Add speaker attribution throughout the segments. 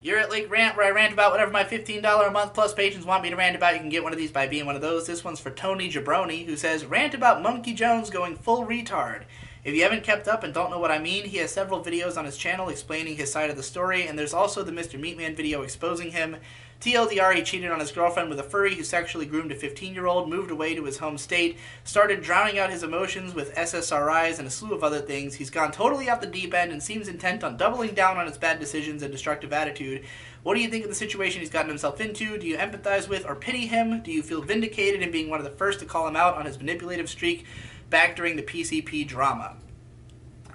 Speaker 1: You're at Lake Rant, where I rant about whatever my $15 a month plus patrons want me to rant about. You can get one of these by being one of those. This one's for Tony Jabroni, who says, rant about Mumkey Jones going full retard. If you haven't kept up and don't know what I mean, he has several videos on his channel explaining his side of the story, and there's also the Mr. Meatman video exposing him. TLDR, he cheated on his girlfriend with a furry who sexually groomed a 15-year-old, moved away to his home state, started drowning out his emotions with SSRIs and a slew of other things. He's gone totally off the deep end and seems intent on doubling down on his bad decisions and destructive attitude. What do you think of the situation he's gotten himself into? Do you empathize with or pity him? Do you feel vindicated in being one of the first to call him out on his manipulative streak back during the PCP drama?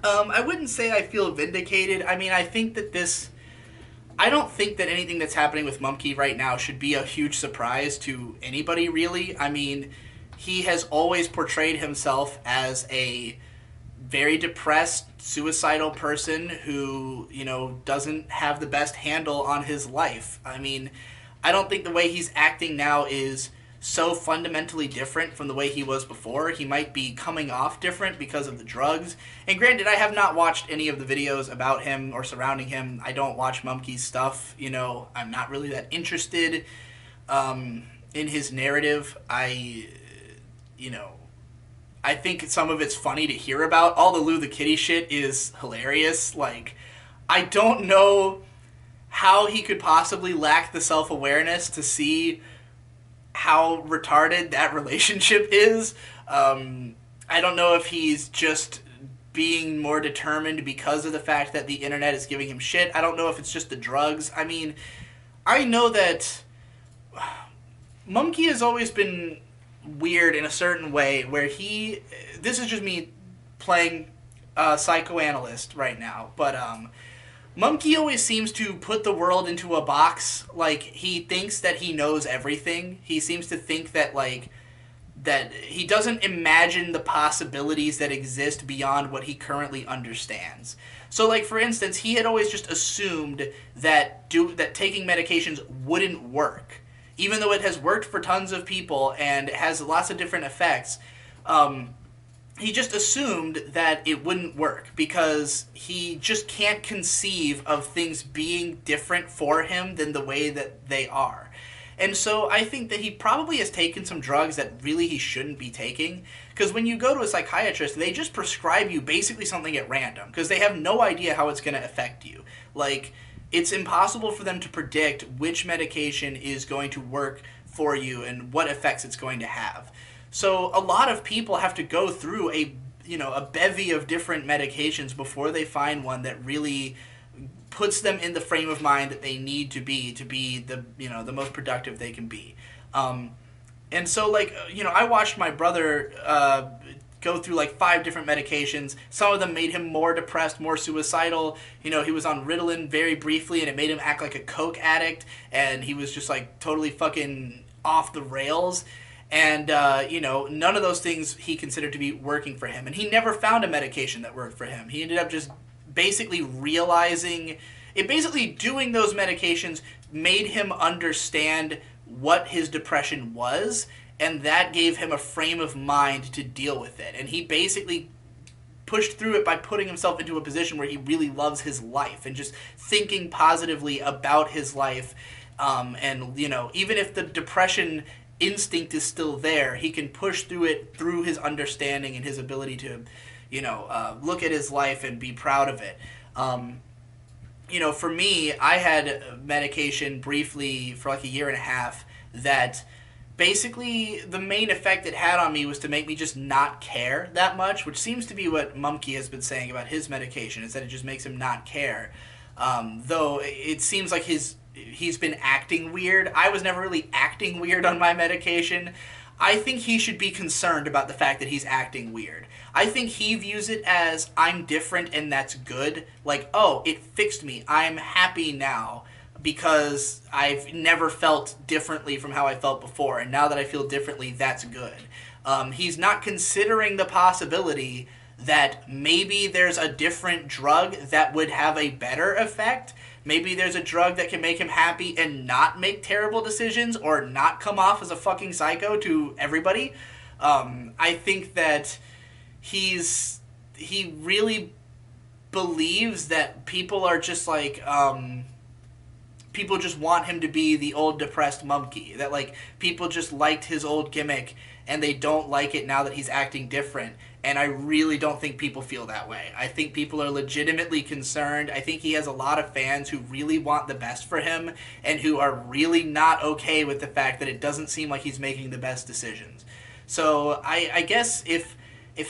Speaker 1: I wouldn't say I feel vindicated. I mean, I don't think that anything that's happening with Mumkey right now should be a huge surprise to anybody, really. I mean, he has always portrayed himself as a very depressed, suicidal person who, doesn't have the best handle on his life. I mean, I don't think the way he's acting now is so fundamentally different from the way he was before. He might be coming off different because of the drugs. And granted, I have not watched any of the videos about him or surrounding him. I don't watch Mumkey's stuff. I'm not really that interested in his narrative. I think some of it's funny to hear about. All the Lou the Kitty shit is hilarious. Like, I don't know how he could possibly lack the self-awareness to see how retarded that relationship is. I don't know if he's just being more determined because of the fact that the internet is giving him shit. I don't know if it's just the drugs. I mean, I know that Mumkey has always been weird in a certain way where this is just me playing psychoanalyst right now, but Mumkey always seems to put the world into a box. Like, he thinks that he knows everything. He seems to think that, that he doesn't imagine the possibilities that exist beyond what he currently understands. So, for instance, he had always just assumed that taking medications wouldn't work. Even though it has worked for tons of people and it has lots of different effects, he just assumed that it wouldn't work because he just can't conceive of things being different for him than the way that they are. And so I think that he probably has taken some drugs that really he shouldn't be taking, because when you go to a psychiatrist, they just prescribe you basically something at random because they have no idea how it's going to affect you. It's impossible for them to predict which medication is going to work for you and what effects it's going to have. So a lot of people have to go through a bevy of different medications before they find one that really puts them in the frame of mind that they need to be the most productive they can be. And so I watched my brother go through 5 different medications. Some of them made him more depressed, more suicidal. He was on Ritalin very briefly and it made him act like a coke addict, and he was just totally fucking off the rails. And, none of those things he considered to be working for him. And he never found a medication that worked for him. He ended up just basically doing those medications made him understand what his depression was, and that gave him a frame of mind to deal with it. And he basically pushed through it by putting himself into a position where he really loves his life and just thinking positively about his life. Even if the depression instinct is still there, he can push through it through his understanding and his ability to, look at his life and be proud of it. For me, I had medication briefly for a year and a half that basically the main effect it had on me was to make me just not care that much, which seems to be what Mumkey has been saying about his medication, is that it just makes him not care. Though it seems like he's been acting weird. I was never really acting weird on my medication. I think he should be concerned about the fact that he's acting weird. I think he views it as, I'm different and that's good. Oh, it fixed me. I'm happy now because I've never felt differently from how I felt before, and now that I feel differently, that's good. He's not considering the possibility that maybe there's a different drug that would have a better effect. Maybe there's a drug that can make him happy and not make terrible decisions or not come off as a fucking psycho to everybody. I think that he really believes that people are just people just want him to be the old depressed Mumkey. That, like, people just liked his old gimmick and they don't like it now that he's acting different. And I really don't think people feel that way. I think people are legitimately concerned. I think he has a lot of fans who really want the best for him and who are really not okay with the fact that it doesn't seem like he's making the best decisions. So I guess if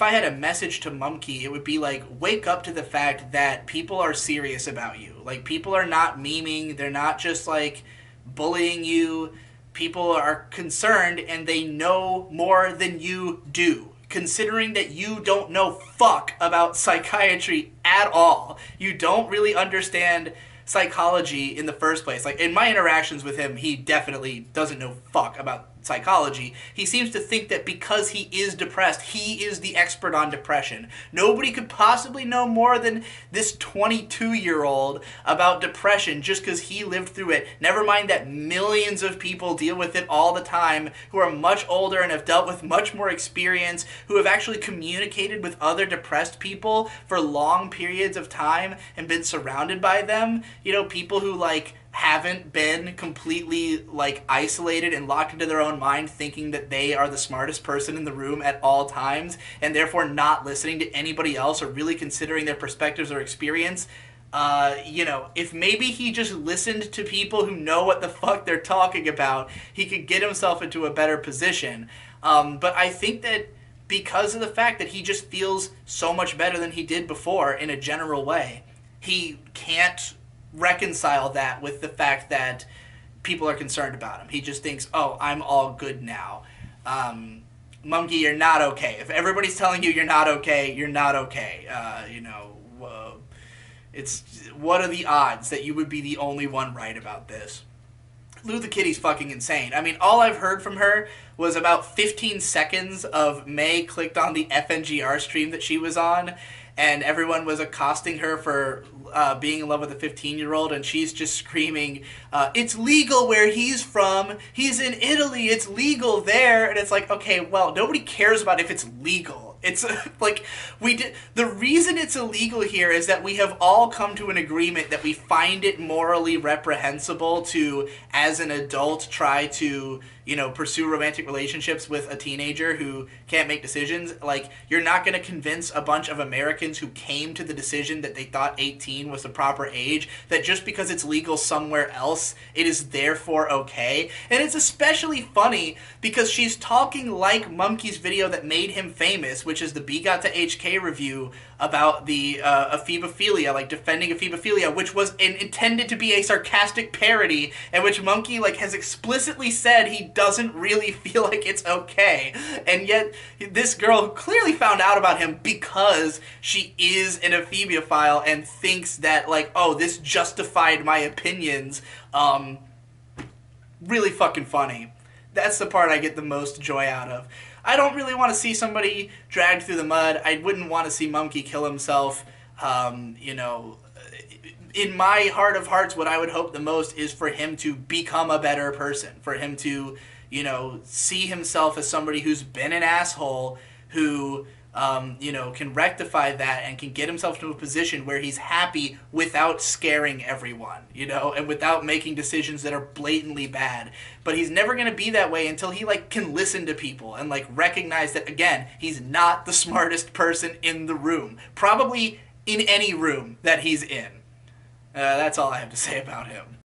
Speaker 1: I had a message to Mumkey, it would be like, wake up to the fact that people are serious about you. Like, people are not memeing. They're not just, like, bullying you. People are concerned and they know more than you do. Considering that you don't know fuck about psychiatry at all. You don't really understand psychology in the first place. Like, in my interactions with him, he definitely doesn't know fuck about psychology. He seems to think that because he is depressed, he is the expert on depression. Nobody could possibly know more than this 22-year-old about depression just because he lived through it. Never mind that millions of people deal with it all the time who are much older and have dealt with much more experience, who have actually communicated with other depressed people for long periods of time and been surrounded by them. You know, people who, like, haven't been completely, like, isolated and locked into their own mind thinking that they are the smartest person in the room at all times and therefore not listening to anybody else or really considering their perspectives or experience. You know, if maybe he just listened to people who know what the fuck they're talking about, he could get himself into a better position. But I think that because of the fact that he just feels so much better than he did before in a general way, he can't reconcile that with the fact that people are concerned about him. He just thinks, oh, I'm all good now. Mumkey, you're not okay. If everybody's telling you you're not okay, you're not okay. It's, what are the odds that you would be the only one right about this? Lou the Kitty's fucking insane. I mean, all I've heard from her was about 15 seconds of May clicked on the FNGR stream that she was on, and everyone was accosting her for being in love with a 15-year-old, and she's just screaming, it's legal where he's from, he's in Italy, it's legal there, and it's like, okay, well, nobody cares about if it's legal. It's like, the reason it's illegal here is that we have all come to an agreement that we find it morally reprehensible to, as an adult, try to, you know, pursue romantic relationships with a teenager who can't make decisions. Like, you're not going to convince a bunch of Americans who came to the decision that they thought 18 was the proper age, that just because it's legal somewhere else, it is therefore okay. And it's especially funny because she's talking like Mumkey's video that made him famous, which is the B Got to HK review about the ephebophilia, like defending ephebophilia, which was intended to be a sarcastic parody, and which Mumkey, like, has explicitly said he doesn't really feel like it's okay. And yet this girl clearly found out about him because she is an ephebophile and thinks that, like, oh, this justified my opinions. Really fucking funny. That's the part I get the most joy out of. I don't really want to see somebody dragged through the mud. I wouldn't want to see Mumkey kill himself. You know, in my heart of hearts, what I would hope the most is for him to become a better person. For him to, you know, see himself as somebody who's been an asshole, who, you know, can rectify that and can get himself to a position where he's happy without scaring everyone, you know, and without making decisions that are blatantly bad. But he's never going to be that way until he, like, can listen to people and, like, recognize that, again, he's not the smartest person in the room. Probably in any room that he's in. That's all I have to say about him.